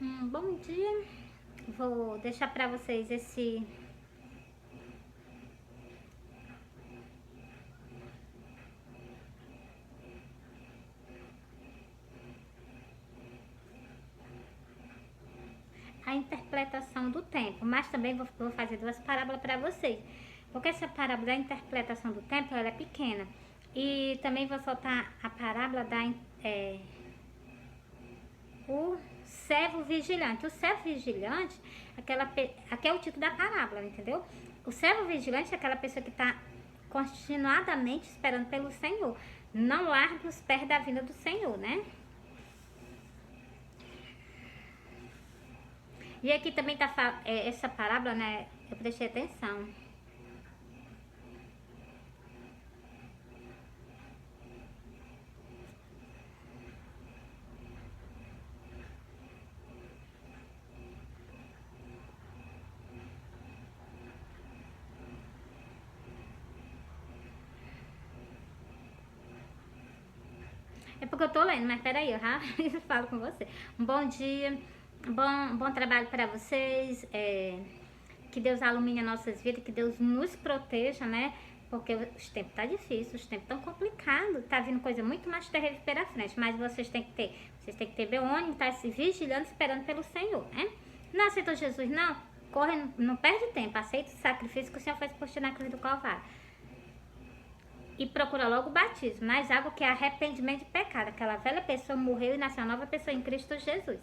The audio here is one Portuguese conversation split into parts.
Bom dia. Vou deixar para vocês a interpretação do tempo, mas também vou fazer duas parábolas para vocês, porque essa parábola da interpretação do tempo ela é pequena, e também vou soltar a parábola da o servo vigilante. O servo vigilante, aqui é o título da parábola, entendeu? O servo vigilante é aquela pessoa que está continuadamente esperando pelo Senhor, não larga os pés da vinda do Senhor, né? E aqui também tá essa parábola, né? Eu prestei atenção. É porque eu tô lendo, mas peraí, eu já falo com você. Um bom dia, bom trabalho para vocês. Que Deus ilumine as nossas vidas, que Deus nos proteja, né? Porque os tempos tá difícil, os tempos tão complicados, tá vindo coisa muito mais terrível pela frente, mas vocês têm que ter bem ânimo, tá se vigilando, esperando pelo Senhor, né? Não aceitou Jesus, não? Corre, não perde tempo, aceita o sacrifício que o Senhor fez por ti na cruz do Calvário. E procura logo o batismo, nas águas, que é arrependimento de pecado. Aquela velha pessoa morreu e nasceu uma nova pessoa em Cristo Jesus.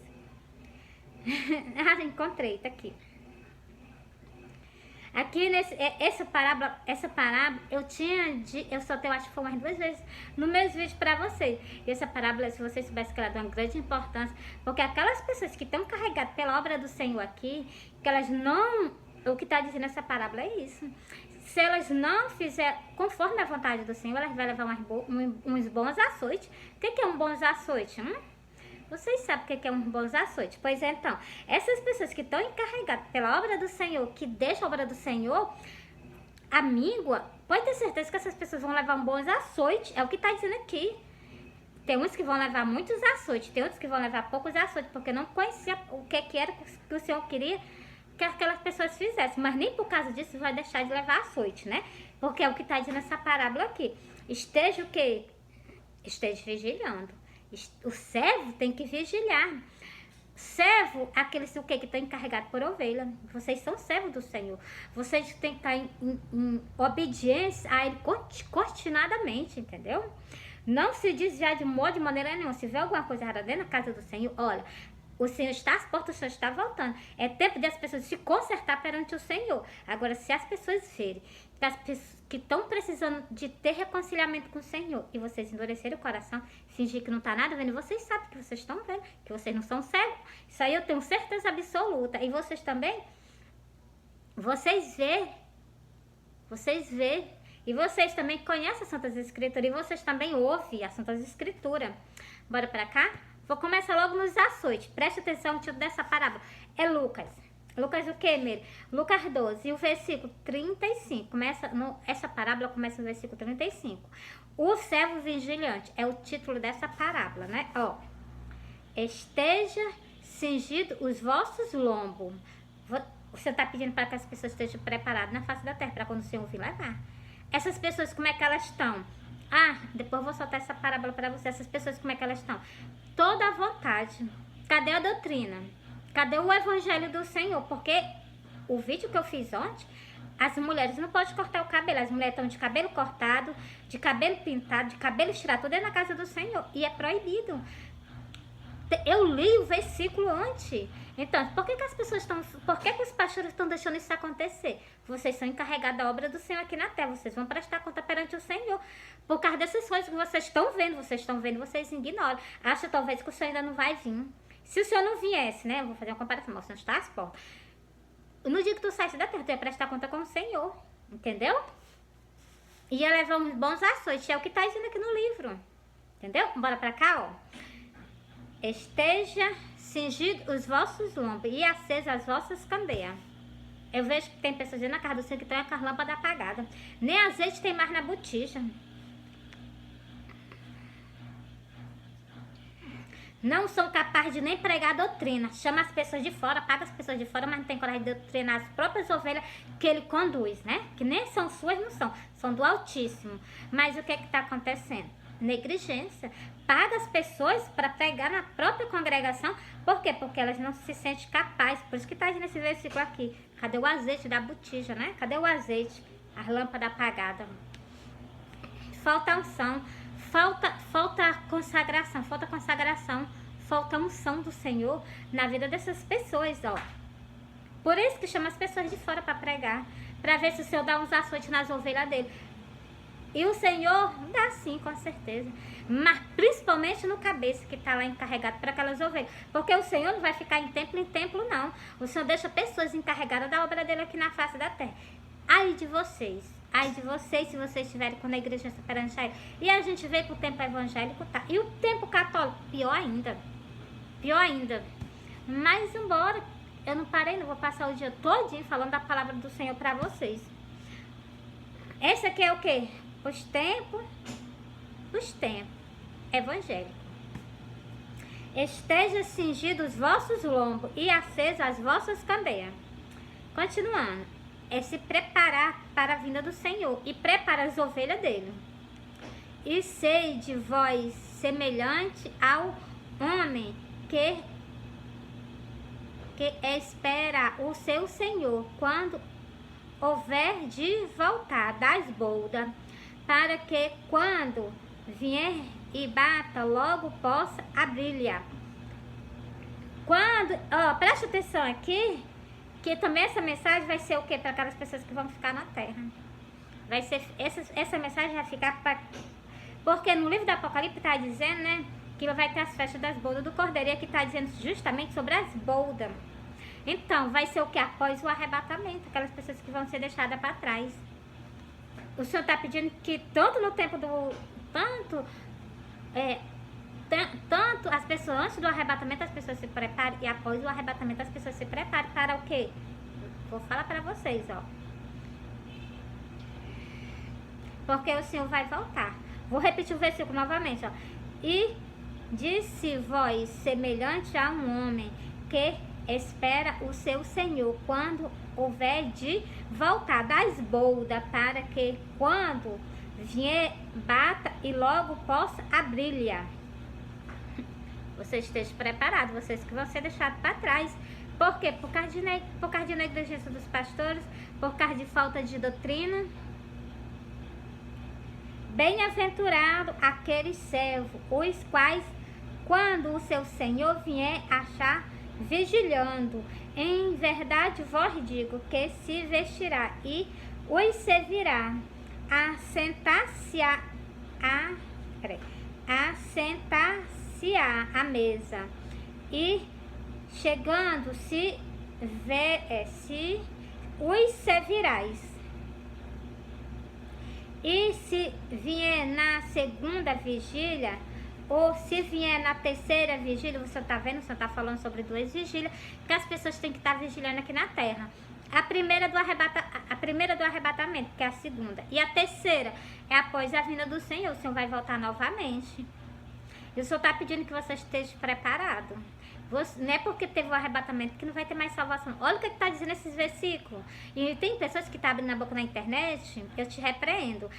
Encontrei, tá aqui. Aqui essa parábola eu soltei, eu acho que foi umas 2 vezes no meus vídeos pra vocês. E essa parábola, se vocês soubessem que ela dá uma grande importância, porque aquelas pessoas que estão carregadas pela obra do Senhor aqui, que elas não, o que está dizendo essa parábola é isso. Se elas não fizerem conforme a vontade do Senhor, elas vão levar uns bons açoites. O que é um bons açoite? Vocês sabem o que é um bons açoites? Pois é, então, essas pessoas que estão encarregadas pela obra do Senhor, que deixam a obra do Senhor, a míngua, pode ter certeza que essas pessoas vão levar um bons açoites, é o que está dizendo aqui. Tem uns que vão levar muitos açoites, tem outros que vão levar poucos açoites, porque não conhecia o que era que o Senhor queria que aquelas pessoas fizessem, mas nem por causa disso vai deixar de levar açoite, né? Porque é o que está dizendo essa parábola aqui. Esteja o quê? Esteja vigilando. O servo tem que vigiar. Servo, aqueles o quê? Que estão encarregados por ovelha. Vocês são servos do Senhor. Vocês têm que estar em obediência a Ele continuadamente, entendeu? Não se desviar de maneira nenhuma. Se vê alguma coisa errada dentro da casa do Senhor, olha, o Senhor está às portas, o Senhor está voltando. É tempo de as pessoas se consertar perante o Senhor. Agora, se as pessoas verem que as pessoas que estão precisando de ter reconciliamento com o Senhor e vocês endurecerem o coração, fingir que não está nada vendo, vocês sabem que vocês estão vendo, que vocês não são cegos. Isso aí eu tenho certeza absoluta. E vocês também, vocês vê. E vocês também conhecem as Santas Escrituras e vocês também ouvem as Santas Escrituras. Bora pra cá? Vou começar logo nos açoites. Preste atenção no título dessa parábola. É Lucas. Lucas o quê, Meire? Lucas 12, e o versículo 35. Essa parábola começa no versículo 35. O servo vigilante é o título dessa parábola, né? Ó. Esteja cingido os vossos lombos. Você está pedindo para que as pessoas estejam preparadas na face da terra, para quando o Senhor vir levar. Essas pessoas, como é que elas estão? Depois eu vou soltar essa parábola para você. Essas pessoas, como é que elas estão? Toda a vontade. Cadê a doutrina? Cadê o evangelho do Senhor? Porque o vídeo que eu fiz ontem, as mulheres não podem cortar o cabelo. As mulheres estão de cabelo cortado, de cabelo pintado, de cabelo estirado, tudo é na casa do Senhor. E é proibido. Eu li o versículo antes. Então, por que as pessoas estão... Por que os pastores estão deixando isso acontecer? Vocês são encarregados da obra do Senhor aqui na terra. Vocês vão prestar conta perante o Senhor. Por causa dessas coisas que vocês estão vendo, vocês ignoram. Acham talvez que o Senhor ainda não vai vir. Se o Senhor não viesse, né? Eu vou fazer uma comparação. O Senhor está às portas. No dia que tu saísse da terra, tu ia prestar conta com o Senhor. Entendeu? Ia levar uns bons açoites. É o que está dizendo aqui no livro. Entendeu? Bora pra cá, ó. Esteja cingido os vossos lombos e acesa as vossas candeias. Eu vejo que tem pessoas dentro da casa do Senhor que estão com a lâmpada apagada. Nem azeite tem mais na botija. Não são capazes de nem pregar doutrina. Chama as pessoas de fora, paga as pessoas de fora, mas não tem coragem de doutrinar as próprias ovelhas que ele conduz, né? Que nem são suas, não são. São do Altíssimo. Mas o que está acontecendo? Negligência. Paga as pessoas para pregar na própria congregação. Por quê? Porque elas não se sentem capazes. Por isso que está nesse versículo aqui. Cadê o azeite da botija, né? Cadê o azeite? As lâmpadas apagadas. Falta unção. Falta consagração, falta unção do Senhor na vida dessas pessoas, ó. Por isso que chama as pessoas de fora para pregar, para ver se o Senhor dá uns açoites nas ovelhas dele. E o Senhor dá sim, com certeza. Mas principalmente no cabeça que está lá encarregado para aquelas ovelhas. Porque o Senhor não vai ficar em templo, não. O Senhor deixa pessoas encarregadas da obra dele aqui na face da terra. Ai de vocês se vocês estiverem com a igreja perante a ele. E a gente vê que o tempo evangélico tá. E o tempo católico, pior ainda. Mas embora, eu não parei, não vou passar o dia todinho falando da palavra do Senhor para vocês. Esse aqui é o quê? Os tempos evangélicos. Esteja cingido os vossos lombos e acesa as vossas candeias. Continuando. É se preparar para a vinda do Senhor e preparar as ovelhas dele. E sei de vós semelhante ao homem que espera o seu Senhor quando houver de voltar das boldas, para que quando vier e bata logo possa abrir-lhe. Preste atenção aqui. Que também essa mensagem vai ser o quê? Para aquelas pessoas que vão ficar na terra. Vai ser, essa mensagem vai ficar para... Porque no livro do Apocalipse está dizendo, né? Que vai ter as festas das boldas do Cordeiro. E aqui está dizendo justamente sobre as boldas. Então, vai ser o quê? Após o arrebatamento. Aquelas pessoas que vão ser deixadas para trás. O Senhor está pedindo que tanto no tempo do... Tanto as pessoas, antes do arrebatamento, as pessoas se preparem, e após o arrebatamento, as pessoas se preparem para o quê? Vou falar para vocês, ó. Porque o Senhor vai voltar. Vou repetir o versículo novamente, ó. E disse vós semelhante a um homem que espera o seu Senhor quando houver de voltar das boldas, para que quando vier bata e logo possa abrir-lhe. Você esteja preparado, vocês que vão ser deixados para trás. Por quê? Por causa de negligência dos pastores, por causa de falta de doutrina. Bem-aventurado aqueles servos, os quais, quando o seu Senhor vier achar vigilando, em verdade vos digo que se vestirá e os servirá, assentar-se-á à mesa, e chegando se os servirás. E se vier na segunda vigília, ou se vier na terceira vigília, você está vendo, você está falando sobre 2 vigílias, que as pessoas têm que estar vigilando aqui na terra. A primeira do arrebatamento, que é a segunda. E a terceira é após a vinda do Senhor. O Senhor vai voltar novamente. E o Senhor está pedindo que você esteja preparado. Não é porque teve o arrebatamento que não vai ter mais salvação. Olha o que está dizendo esses versículos. E tem pessoas que estão abrindo a boca na internet, eu te repreendo.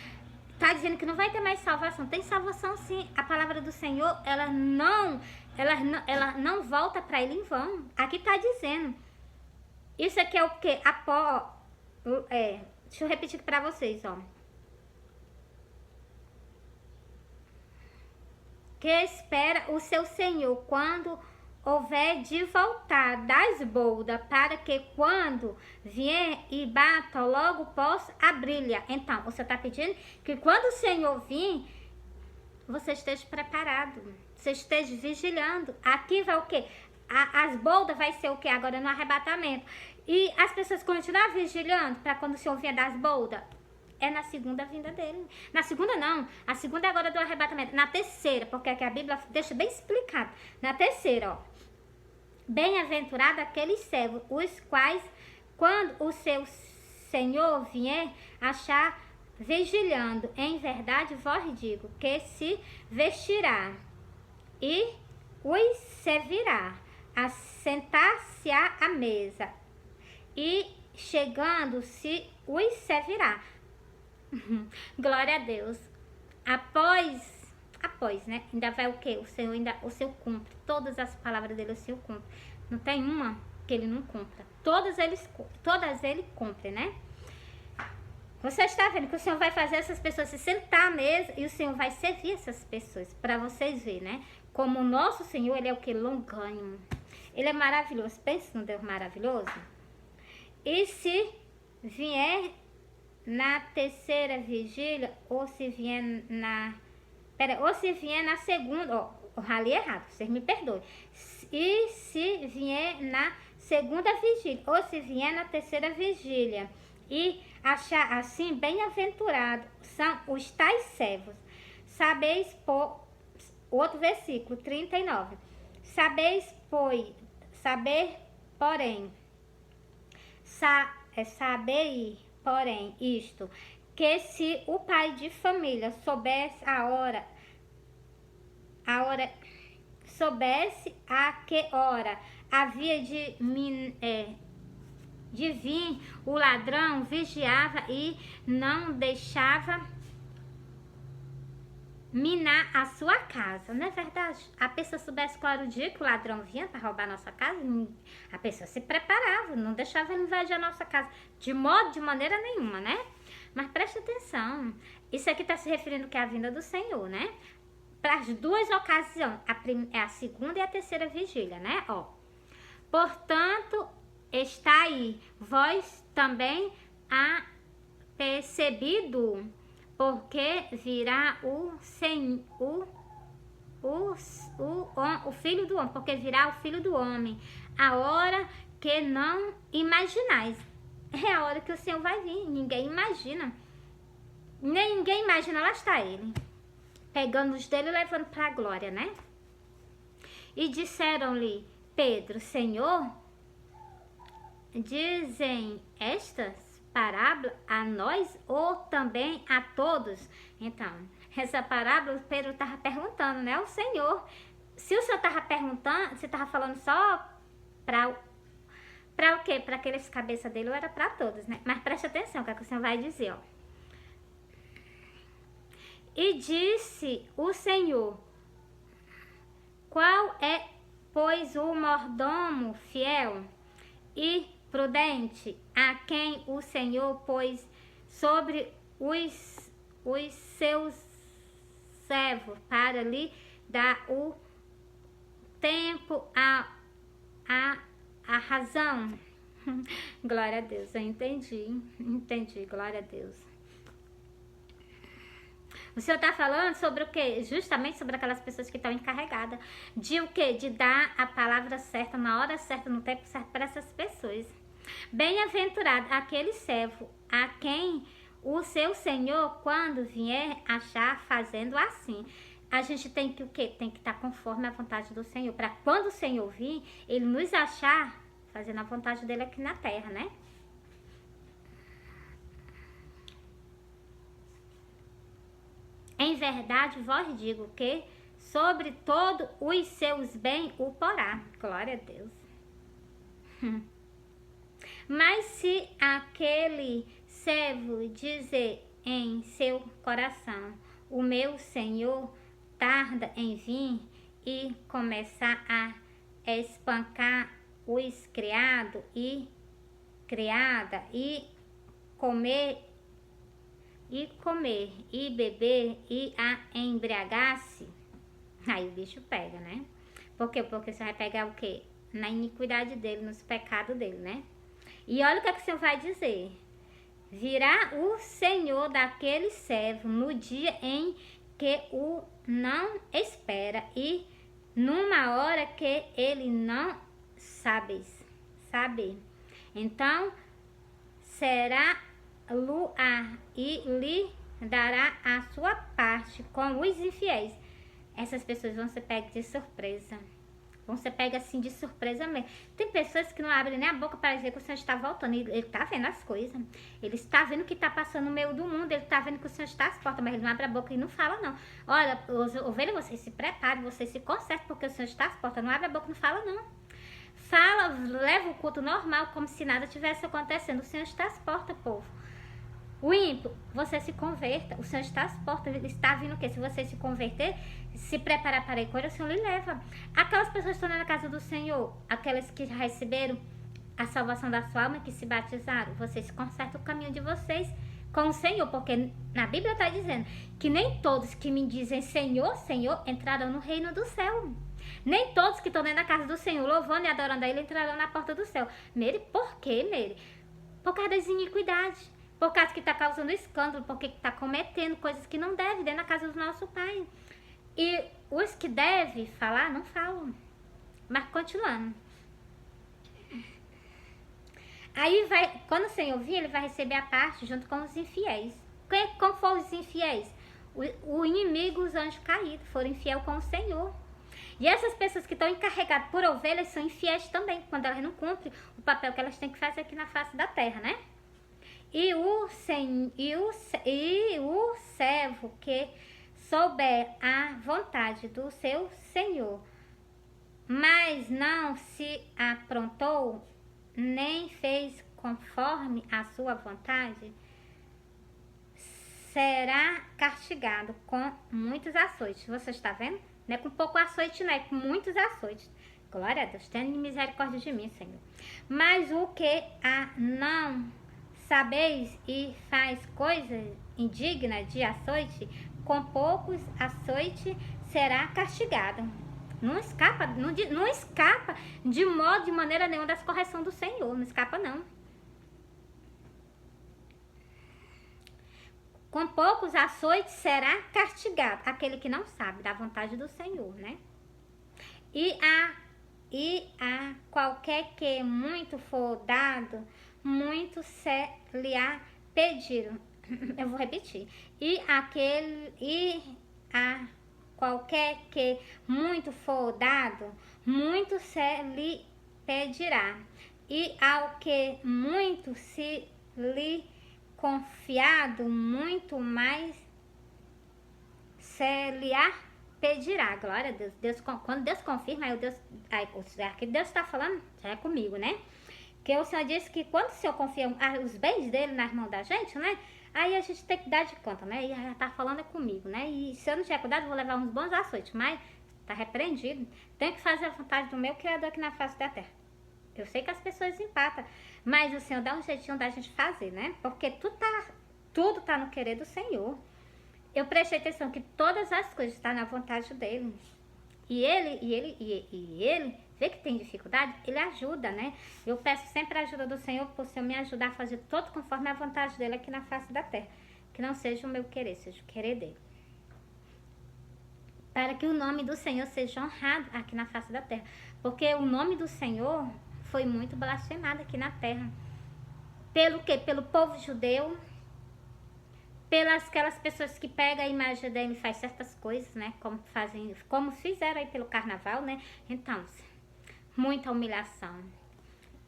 Está dizendo que não vai ter mais salvação. Tem salvação sim. A palavra do Senhor, ela não volta para ele em vão. Aqui está dizendo. Isso aqui é o que? Deixa eu repetir para vocês, ó. Que espera o seu Senhor quando houver de voltar das boldas, para que quando vier e bata logo possa abrir-lhe. Então, você está pedindo que quando o Senhor vir, você esteja preparado, você esteja vigilando. Aqui vai o quê? As boldas vai ser o quê? Agora no arrebatamento. E as pessoas continuam vigilando para quando o Senhor vier das boldas. É na segunda vinda dele. Na segunda não. A segunda é agora do arrebatamento. Na terceira, porque aqui a Bíblia deixa bem explicado. Na terceira, ó. Bem-aventurado aqueles servos, os quais, quando o seu Senhor vier, achar vigilando. Em verdade vos digo que se vestirá e os servirá, a sentar-se à mesa, e chegando-se os servirá. Glória a Deus. Após, né? Ainda vai o quê? O Senhor cumpre. Todas as palavras dele o Senhor cumpre. Não tem uma que ele não cumpra. Todas ele cumpre, né? Você está vendo que o Senhor vai fazer essas pessoas se sentar à mesa e o Senhor vai servir essas pessoas, para vocês verem, né? Como o nosso Senhor, ele é o que? Longânimo. Ele é maravilhoso. Pensa num Deus maravilhoso. E se vier na terceira vigília, ou se vier na segunda, ó, eu ralei errado, vocês me perdoem. E se vier na segunda vigília, ou se vier na terceira vigília, e achar assim, bem-aventurado são os tais servos. Outro versículo, 39. Saber, porém, isto, que se o pai de família soubesse soubesse a que hora havia de vir o ladrão, vigiava e não deixava minar a sua casa, não é verdade? A pessoa soubesse qual era o dia que o ladrão vinha para roubar a nossa casa, a pessoa se preparava, não deixava ele invadir a nossa casa de maneira nenhuma, né? Mas preste atenção, isso aqui está se referindo que é a vinda do Senhor, né? Para as duas ocasiões, a segunda e a terceira vigília, né? Ó, portanto, está aí, vós também apercebido, porque virá o Filho do Homem, porque virá o Filho do Homem, a hora que não imaginais. É a hora que o Senhor vai vir, ninguém imagina. Ninguém imagina, lá está ele, pegando os dele e levando para a glória, né? E disseram-lhe, Pedro, Senhor, dizem estas parábola a nós ou também a todos? Então, essa parábola, Pedro estava perguntando, né, ao Senhor. Se o Senhor estava perguntando, se estava falando só para o quê? Para aqueles cabeça dele ou era para todos, né? Mas preste atenção, o que é que o Senhor vai dizer, ó. E disse o Senhor, qual é, pois, o mordomo fiel e prudente, a quem o Senhor pôs sobre os seus servos para lhe dar o tempo, a razão? Glória a Deus, eu entendi, glória a Deus. O Senhor está falando sobre o quê? Justamente sobre aquelas pessoas que estão encarregadas de o quê? De dar a palavra certa, na hora certa, no tempo certo para essas pessoas. Bem-aventurado aquele servo a quem o seu Senhor, quando vier, achar fazendo assim. A gente tem que o quê? Tem que estar conforme a vontade do Senhor, para quando o Senhor vir, ele nos achar fazendo a vontade dele aqui na terra, né? Em verdade vos digo que sobre todo os seus bens o porá. Glória a Deus. Mas se aquele servo dizer em seu coração, o meu Senhor tarda em vir, e começar a espancar os criados e criada, e comer e beber e a embriagar-se, aí o bicho pega, né? Por quê? Porque você vai pegar o quê? Na iniquidade dele, nos pecados dele, né? E olha o que o Senhor vai dizer. Virá o Senhor daquele servo no dia em que o não espera e numa hora que ele não sabe. Então será luar e lhe dará a sua parte com os infiéis. Essas pessoas vão ser pegas de surpresa. Então você pega assim de surpresa mesmo. Tem pessoas que não abrem nem a boca para dizer que o Senhor está voltando. Ele está vendo as coisas. Ele está vendo o que está passando no meio do mundo. Ele está vendo que o Senhor está às portas, mas ele não abre a boca e não fala, não. Olha, ovelha, vocês se preparem, vocês se consertem, porque o Senhor está às portas. Não abre a boca e não fala, não. Fala, leva o culto normal, como se nada tivesse acontecendo. O Senhor está às portas, povo. O ímpio, você se converta. O Senhor está às portas. Ele está vindo o quê? Se você se converter, se preparar para a cura, o Senhor lhe leva. Aquelas pessoas que estão na casa do Senhor, aquelas que já receberam a salvação da sua alma, que se batizaram, vocês consertam o caminho de vocês com o Senhor, porque na Bíblia está dizendo que nem todos que me dizem Senhor, Senhor, entrarão no reino do céu. Nem todos que estão dentro da casa do Senhor, louvando e adorando a Ele, entrarão na porta do céu. Mary, por quê, Mary? Por causa das iniquidades. Por causa que está causando escândalo, porque está cometendo coisas que não deve dentro da casa do nosso Pai. E os que devem falar, não falam. Mas continuando. Aí vai, quando o Senhor vir, ele vai receber a parte junto com os infiéis. Como foram os infiéis? O inimigo, os anjos caídos, foram infiel com o Senhor. E essas pessoas que estão encarregadas por ovelhas são infiéis também, quando elas não cumprem o papel que elas têm que fazer aqui na face da terra, né? E o servo que souber a vontade do seu Senhor, mas não se aprontou, nem fez conforme a sua vontade, será castigado com muitos açoites. Você está vendo? Não é com pouco açoite, não, é com muitos açoites. Glória a Deus, tenha misericórdia de mim, Senhor. Mas o que não sabeis e faz coisas indignas de açoite, com poucos açoite será castigado. Não escapa, não escapa de modo, de maneira nenhuma das correções do Senhor. Não escapa, não. Com poucos açoites será castigado aquele que não sabe da vontade do Senhor, né? E a qualquer que muito for dado, muito se lhe há pedido. Eu vou repetir. E a qualquer que muito for dado, muito se lhe pedirá. E ao que muito se lhe confiado, muito mais se lhe pedirá. Glória a Deus. Quando Deus confirma, aqui Deus está falando, já é comigo, né? Que o Senhor disse que quando o Senhor confia os bens dele nas mãos da gente, né? Aí a gente tem que dar de conta, né? E já tá falando é comigo, né? E se eu não tiver cuidado, eu vou levar uns bons açoites, mas tá repreendido. Tenho que fazer a vontade do meu Criador aqui na face da terra. Eu sei que as pessoas empatam, mas o Senhor dá um jeitinho da gente fazer, né? Porque tudo tá no querer do Senhor. Eu prestei atenção que todas as coisas estão na vontade dele. E ele vê que tem dificuldade, ele ajuda, né? Eu peço sempre a ajuda do Senhor, para o Senhor me ajudar a fazer todo conforme a vontade dele aqui na face da terra. Que não seja o meu querer, seja o querer dele. Para que o nome do Senhor seja honrado aqui na face da terra. Porque o nome do Senhor foi muito blasfemado aqui na terra. Pelo quê? Pelo povo judeu, pelas aquelas pessoas que pegam a imagem dele e faz certas coisas, né? Como fizeram aí pelo carnaval, né? Então, muita humilhação.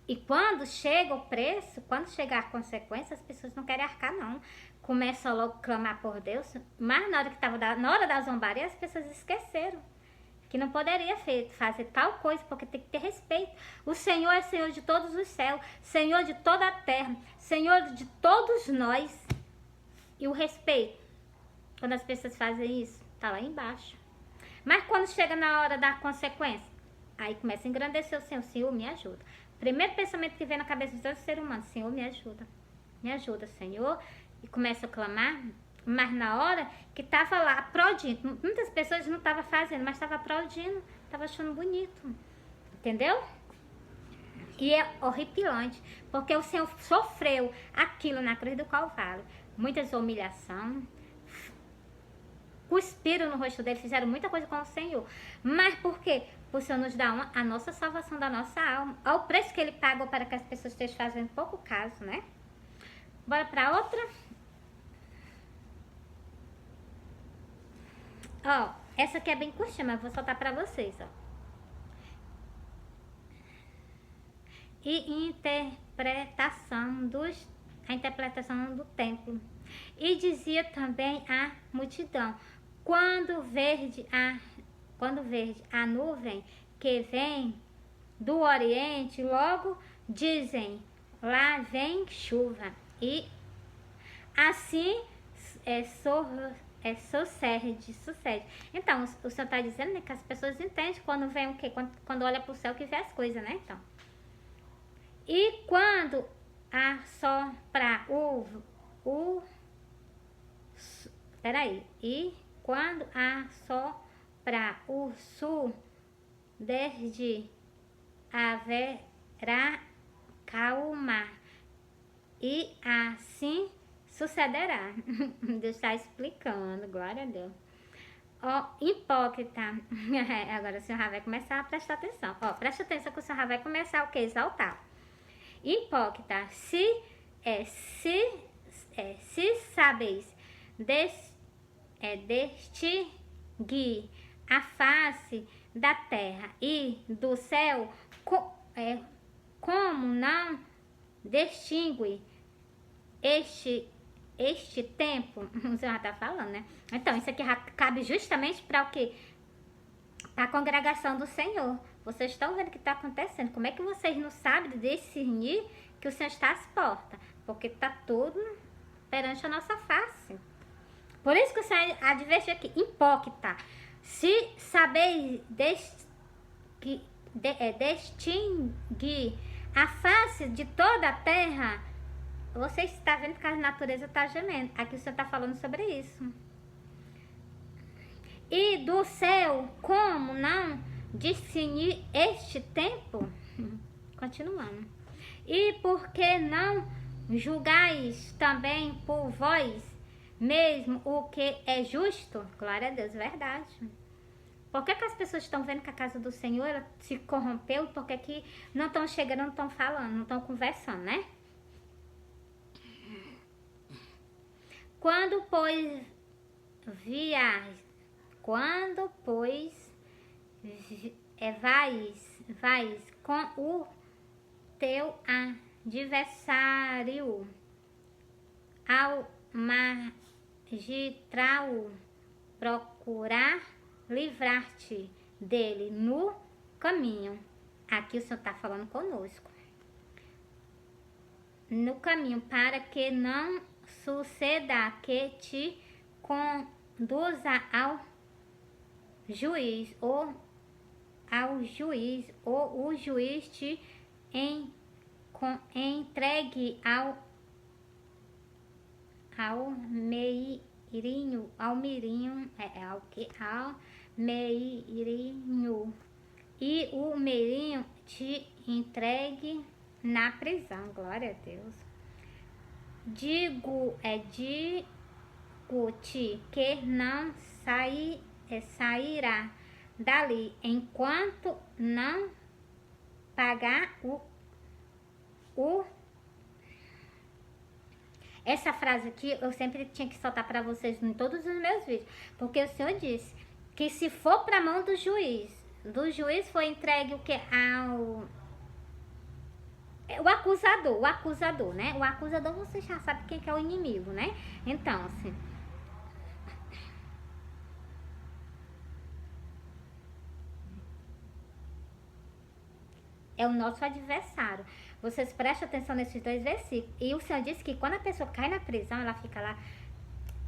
E quando chega o preço, quando chegar a consequência, as pessoas não querem arcar, não. Começam logo a clamar por Deus, mas na hora da zombaria, as pessoas esqueceram que não poderia fazer tal coisa, porque tem que ter respeito. O Senhor é Senhor de todos os céus, Senhor de toda a terra, Senhor de todos nós. E o respeito, quando as pessoas fazem isso, tá lá embaixo. Mas quando chega na hora da consequência, aí começa a engrandecer o Senhor. Senhor, me ajuda. Primeiro pensamento que vem na cabeça de todo ser humano: Senhor, me ajuda. Me ajuda, Senhor. E começa a clamar. Mas na hora que tava lá aplaudindo, muitas pessoas não estavam fazendo, mas estavam aplaudindo, estavam achando bonito. Entendeu? E é horripilante, porque o Senhor sofreu aquilo na cruz do Calvário. Muitas humilhações, cuspiram no rosto dele, fizeram muita coisa com o Senhor. Mas por quê? O Senhor nos dá a nossa salvação da nossa alma. Olha o preço que ele pagou para que as pessoas estejam fazendo pouco caso, né? Bora para outra. Ó, essa aqui é bem curtinha, mas vou soltar para vocês, ó. e a interpretação do templo. E dizia também a multidão: quando verde a nuvem que vem do Oriente, logo dizem: lá vem chuva. E assim sucede. Então, o Senhor está dizendo, né, que as pessoas entendem quando vem o quê? Quando olha para o céu que vê as coisas, né? Então. E quando assopra E quando assopra o sul, desde haverá calma. E assim sucederá. Deus está explicando, glória a Deus. Ó, hipócrita. Agora o senhor já vai começar a prestar atenção. Ó, presta atenção que o senhor já vai começar o que? Exaltar. Hipócrita, se sabeis distinguir a face da terra e do céu, como não distingue este tempo? O senhor já está falando, né? Então, isso aqui cabe justamente para o quê? Para a congregação do Senhor. Vocês estão vendo o que está acontecendo? Como é que vocês não sabem discernir que o Senhor está às portas? Porque está tudo perante a nossa face. Por isso que o Senhor adverte aqui, hipócrita. Se sabeis distinguir a face de toda a terra, você está vendo que a natureza está gemendo. Aqui o Senhor está falando sobre isso. E do céu, como não discernir este tempo? Continuando. E por que não julgais também por vós mesmo o que é justo? Glória a Deus, verdade. Por que as pessoas estão vendo que a casa do Senhor ela se corrompeu? Porque que não estão chegando, não estão falando, não estão conversando, né? Quando, pois, vais com o teu adversário ao magistral, procurar livrar-te dele no caminho. Aqui o Senhor está falando conosco. No caminho, para que não suceda que te conduza ao juiz, ou o juiz te entregue ao meirinho, e o meirinho te entregue na prisão. Glória a Deus. Digo-te que não sairá dali enquanto não pagar Essa frase aqui eu sempre tinha que soltar para vocês em todos os meus vídeos, porque o Senhor disse que se for para a mão do juiz foi entregue o que? O acusador, né? O acusador, você já sabe quem que é o inimigo, né? Então, assim, é o nosso adversário. Vocês prestem atenção nesses dois versículos. E o Senhor disse que quando a pessoa cai na prisão, ela fica lá,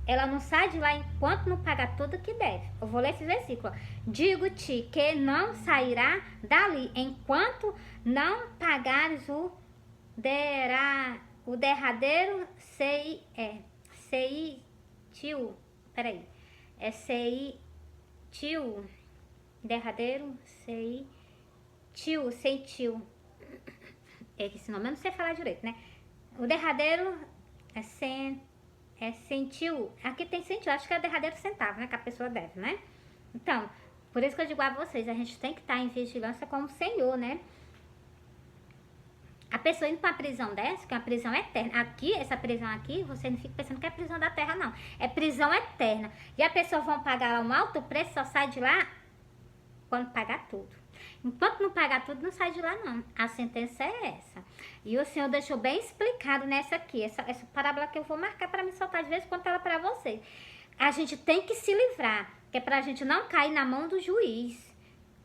ela não sai de lá enquanto não pagar tudo que deve. Eu vou ler esse versículo. Digo-te que não sairá dali enquanto não pagares o derradeiro ceitil. Esse nome eu não sei falar direito, né? O derradeiro centil. Aqui tem centil, acho que é o derradeiro centavo, né? Que a pessoa deve, né? Então, por isso que eu digo a vocês, a gente tem que estar em vigilância com o Senhor, né? A pessoa indo para uma prisão dessa, que é uma prisão eterna. Aqui, essa prisão aqui, você não fica pensando que é prisão da terra, não. É prisão eterna. E a pessoa vão pagar um alto preço, só sai de lá quando pagar tudo. Enquanto não pagar tudo, não sai de lá, não. A sentença é essa. E o Senhor deixou bem explicado nessa aqui. Essa parábola que eu vou marcar para me soltar de vez em quando ela para vocês. A gente tem que se livrar, que é para a gente não cair na mão do juiz.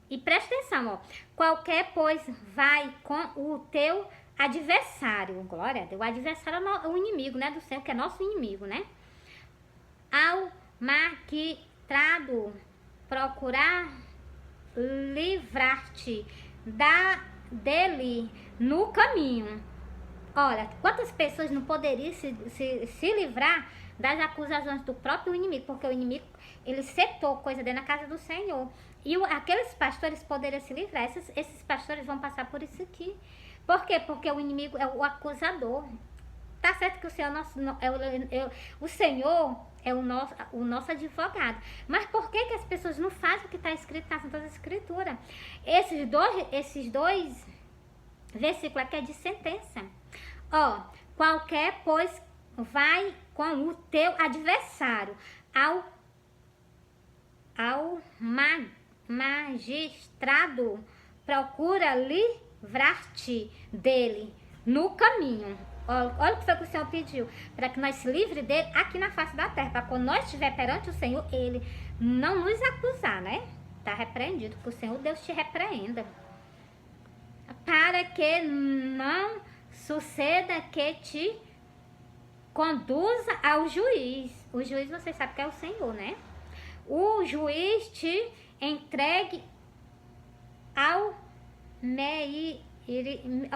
E presta atenção, ó. Qualquer, pois, vai com o teu adversário. Glória a Deus. O adversário é o inimigo, né? Do Senhor, que é nosso inimigo, né? Ao magistrado procurar livrar-te dele no caminho. Olha, quantas pessoas não poderiam se livrar das acusações do próprio inimigo, porque o inimigo, ele setou coisa dentro da casa do Senhor. E aqueles pastores poderiam se livrar. Esses pastores vão passar por isso aqui. Por quê? Porque o inimigo é o acusador. Tá certo que o Senhor, o Senhor é o nosso advogado. Mas por que as pessoas não fazem o que está escrito na Santa Escritura? Esses dois versículos aqui é de sentença. Ó, qualquer, pois, vai com o teu adversário ao magistrado, procura livrar-te dele no caminho. Olha o que foi que o Senhor pediu, para que nós se livre dele aqui na face da terra, para quando nós estiver perante o Senhor, ele não nos acusar, né? Tá repreendido, que o Senhor Deus te repreenda. Para que não suceda que te conduza ao juiz. O juiz, vocês sabem que é o Senhor, né? O juiz te entregue ao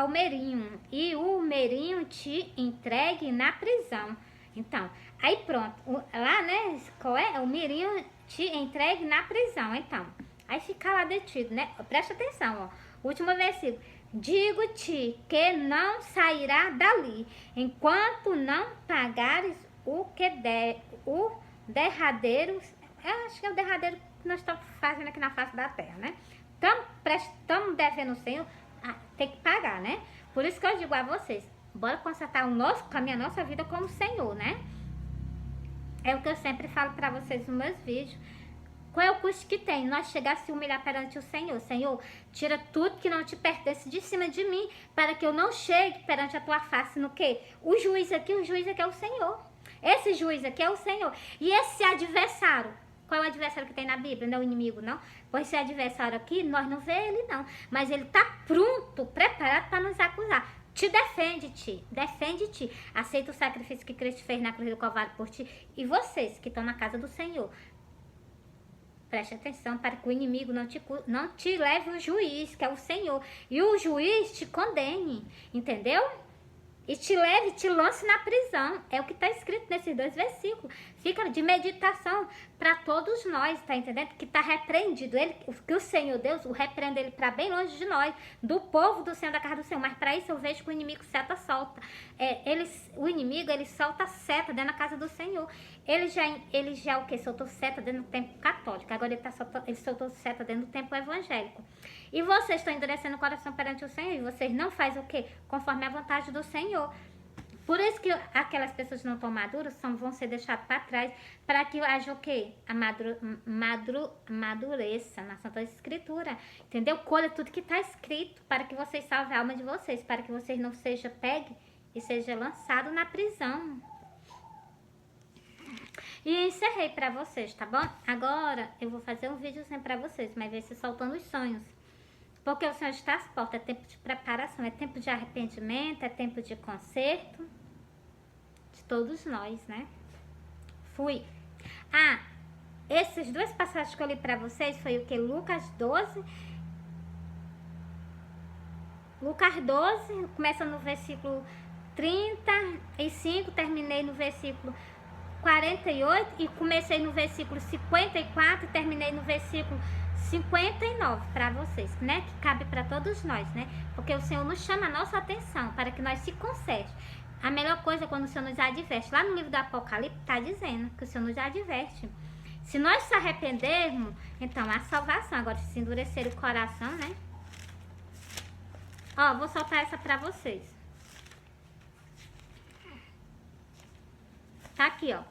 merinho, e o merinho te entregue na prisão. Então, aí pronto, lá, né, qual é? O merinho te entregue na prisão. Então, aí fica lá detido, né? Presta atenção, ó. Último versículo. Digo-te que não sairá dali, enquanto não pagares o derradeiro. Eu acho que é o derradeiro que nós estamos fazendo aqui na face da terra, né? Estamos devendo o Senhor, tem que pagar, né? Por isso que eu digo a vocês, bora consertar a nossa vida com o Senhor, né? É o que eu sempre falo para vocês nos meus vídeos. Qual é o custo que tem nós chegar a se humilhar perante o Senhor? Senhor, tira tudo que não te pertence de cima de mim, para que eu não chegue perante a tua face no quê? O juiz aqui é o Senhor. Esse juiz aqui é o Senhor. E esse adversário, qual é o adversário que tem na Bíblia? Não é o inimigo, não? Pois esse adversário aqui, nós não vê ele, não. Mas ele está pronto, preparado para nos acusar. Defende-te. Aceita o sacrifício que Cristo fez na cruz do Calvário por ti. E vocês que estão na casa do Senhor, preste atenção para que o inimigo não te leve o juiz, que é o Senhor. E o juiz te condene, entendeu? E te leve, te lance na prisão. É o que está escrito nesses dois versículos. Fica de meditação para todos nós, tá entendendo? Que está repreendido. Que o Senhor Deus o repreende ele para bem longe de nós, do povo do Senhor, da casa do Senhor. Mas para isso eu vejo que o inimigo solta. O inimigo, ele solta seta dentro da casa do Senhor. Ele já o que? Soltou seta dentro do tempo católico. Agora ele soltou seta dentro do tempo evangélico. E vocês estão endurecendo o coração perante o Senhor. E vocês não fazem o quê? Conforme a vontade do Senhor. Por isso que aquelas pessoas que não estão maduras vão ser deixadas para trás, para que haja o quê? Amadureça na Santa Escritura, entendeu? Colha tudo que está escrito, para que vocês salvem a alma de vocês, para que vocês não sejam pegue e seja lançado na prisão. E encerrei para vocês, tá bom? Agora eu vou fazer um videozinho para vocês, mas vai ser soltando os sonhos. Porque o Senhor está às portas, é tempo de preparação, é tempo de arrependimento, é tempo de conserto de todos nós, né? Fui. Esses duas passagens que eu li para vocês foi o que? Lucas 12, começa no versículo 35, terminei no versículo 48 e comecei no versículo 54 e terminei no versículo 59 para vocês, né? Que cabe para todos nós, né? Porque o Senhor nos chama a nossa atenção para que nós se conserte. A melhor coisa é quando o Senhor nos adverte. Lá no livro do Apocalipse está dizendo que o Senhor nos adverte. Se nós se arrependermos, então há salvação. Agora, se endurecer o coração, né? Ó, vou soltar essa para vocês. Tá aqui, ó.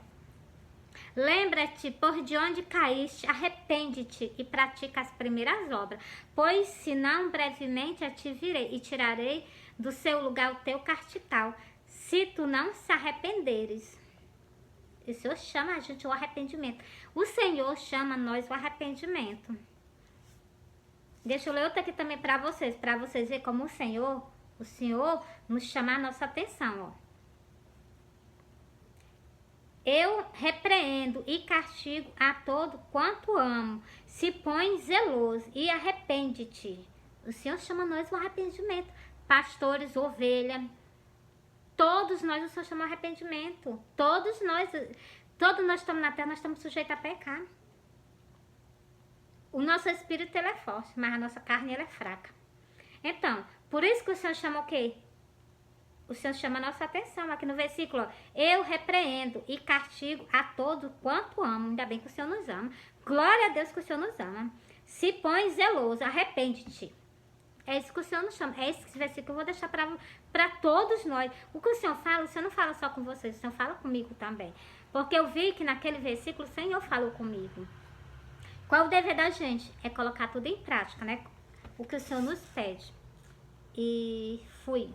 Lembra-te por de onde caíste, arrepende-te e pratica as primeiras obras. Pois senão brevemente a te virei e tirarei do seu lugar o teu castigal, se tu não se arrependeres. O Senhor chama a gente ao arrependimento. O Senhor chama nós ao arrependimento. Deixa eu ler outra aqui também para vocês verem como o Senhor nos chama a nossa atenção, ó. Eu repreendo e castigo a todo quanto amo. Se põe zeloso e arrepende-te. O Senhor chama nós ao arrependimento. Pastores, ovelha, todos nós, o Senhor chama ao arrependimento. Todos nós estamos na terra, nós estamos sujeitos a pecar. O nosso espírito ele é forte, mas a nossa carne ela é fraca. Então, por isso que o Senhor chama o quê? O Senhor chama a nossa atenção aqui no versículo, ó. Eu repreendo e castigo a todo quanto amo. Ainda bem que o Senhor nos ama. Glória a Deus que o Senhor nos ama. Se põe zeloso, arrepende-te. É isso que o Senhor nos chama. É esse versículo que eu vou deixar para todos nós. O que o Senhor não fala só com vocês, o Senhor fala comigo também. Porque eu vi que naquele versículo o Senhor falou comigo. Qual o dever da gente? É colocar tudo em prática, né? O que o Senhor nos pede. E fui.